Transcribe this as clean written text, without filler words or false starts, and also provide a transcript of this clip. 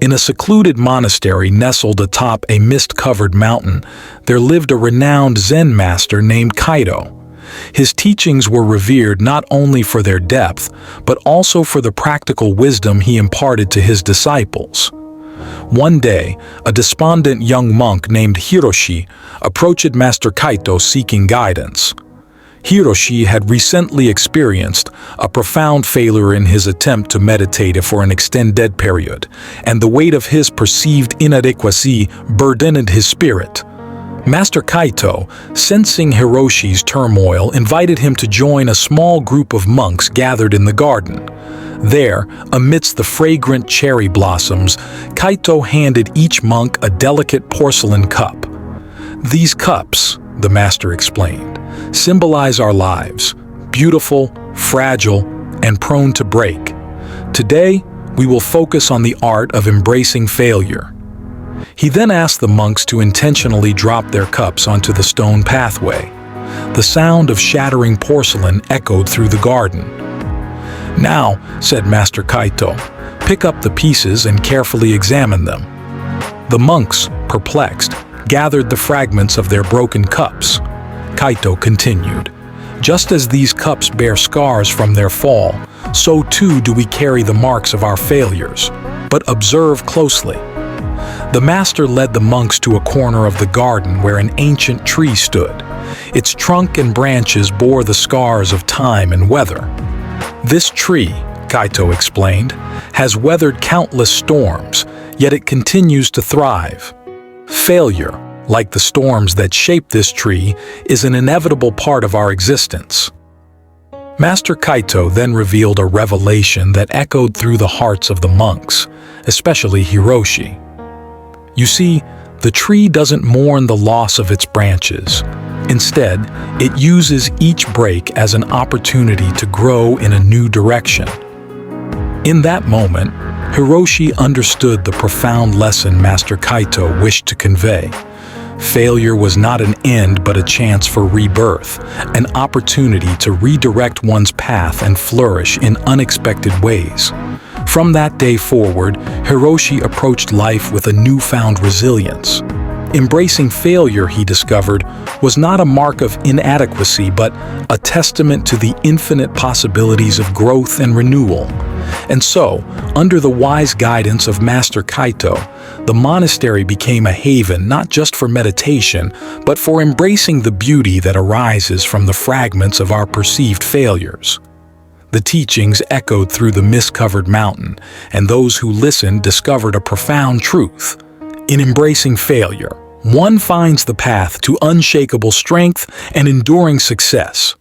In a secluded monastery nestled atop a mist-covered mountain, there lived a renowned Zen master named Kaito. His teachings were revered not only for their depth, but also for the practical wisdom he imparted to his disciples. One day, a despondent young monk named Hiroshi approached Master Kaito seeking guidance. Hiroshi had recently experienced a profound failure in his attempt to meditate for an extended period, and the weight of his perceived inadequacy burdened his spirit. Master Kaito, sensing Hiroshi's turmoil, invited him to join a small group of monks gathered in the garden. There, amidst the fragrant cherry blossoms, Kaito handed each monk a delicate porcelain cup. "These cups," the master explained, "symbolize our lives, beautiful, fragile, and prone to break. Today, we will focus on the art of embracing failure." He then asked the monks to intentionally drop their cups onto the stone pathway. The sound of shattering porcelain echoed through the garden. "Now," said Master Kaito, "pick up the pieces and carefully examine them." The monks, perplexed, gathered the fragments of their broken cups. Kaito continued, "Just as these cups bear scars from their fall, so too do we carry the marks of our failures. But observe closely." The master led the monks to a corner of the garden where an ancient tree stood. Its trunk and branches bore the scars of time and weather. "This tree," Kaito explained, "has weathered countless storms, yet it continues to thrive. Failure, like the storms that shape this tree, is an inevitable part of our existence." Master Kaito then revealed a revelation that echoed through the hearts of the monks, especially Hiroshi. You see, the tree doesn't mourn the loss of its branches. Instead, it uses each break as an opportunity to grow in a new direction. In that moment, Hiroshi understood the profound lesson Master Kaito wished to convey. Failure was not an end but a chance for rebirth, an opportunity to redirect one's path and flourish in unexpected ways. From that day forward, Hiroshi approached life with a newfound resilience. Embracing failure, he discovered, was not a mark of inadequacy but a testament to the infinite possibilities of growth and renewal. And so, under the wise guidance of Master Kaito, the monastery became a haven not just for meditation, but for embracing the beauty that arises from the fragments of our perceived failures. The teachings echoed through the mist-covered mountain, and those who listened discovered a profound truth. In embracing failure, one finds the path to unshakable strength and enduring success.